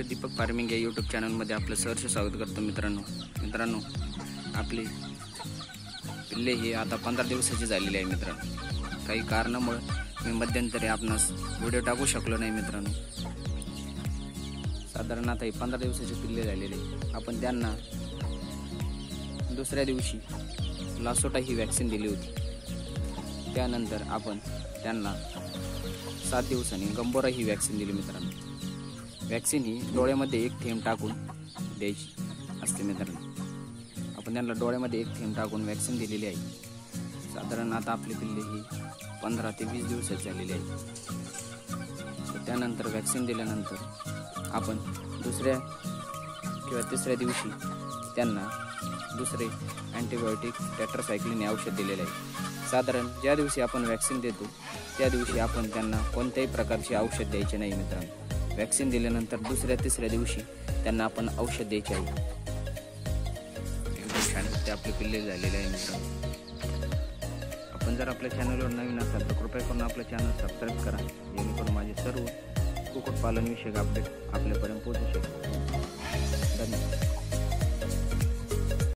Deepak farming या YouTube चॅनलमध्ये आपलं सहर्ष स्वागत करतो मित्रांनो आपली पिल्ले ही आता 15 दिवसाची झालेली आहे मित्रांनो। काही कारणामुळे मी मध्यंतरी आपणास व्हिडिओ टाकू शकलो नाही मित्रांनो। साधारण आता ही 15 दिवसाची पिल्ले झालेली आपण त्यांना दुसऱ्या दिवशी लासोटा ही वॅक्सिन दिली होती। त्यानंतर आपण त्यांना 7 दिवसांनी गंबोरा ही वॅक्सिन दिली मित्रांनो। वॅक्सिन ही डोळ्यामध्ये एक थेंब टाकून द्यायची असते मित्रांनो। आपण त्यांना डोळ्यामध्ये एक थेंब टाकून वॅक्सिन दिलेली आहे। साधारण आता आपली पिल्ले ही 15 ते 20 दिवसाची झालेली आहे। त्यानंतर वॅक्सिन दिल्यानंतर आपण दुसऱ्या किंवा तिसऱ्या दिवशी त्यांना दुसरे अँटीबायोटिक टेट्रासायक्लिन हे औषध दिलेले आहे। साधारण ज्या दिवशी आपण वॅक्सिन देतो त्या दिवशी आपण त्यांना कोणत्याही प्रकारचे औषध द्यायचे नाही मित्रांनो। वॅक्सिन दिल्यानंतर दुसऱ्या तिसऱ्या दिवशी त्यांना आपण औषध द्यायचे आहे। एकदम छान ते आपले पिल्ले झालेले आहे मित्रांनो। आपण जर आपल्या चॅनलवर नवीन असाल तर कृपया करून आपलं चॅनल सबस्क्राईब करा, जेणेकरून माझे सर्व कुक्कुटपालन विषयक अपडेट आपल्यापर्यंत पोहोचू शकेल। धन्यवाद।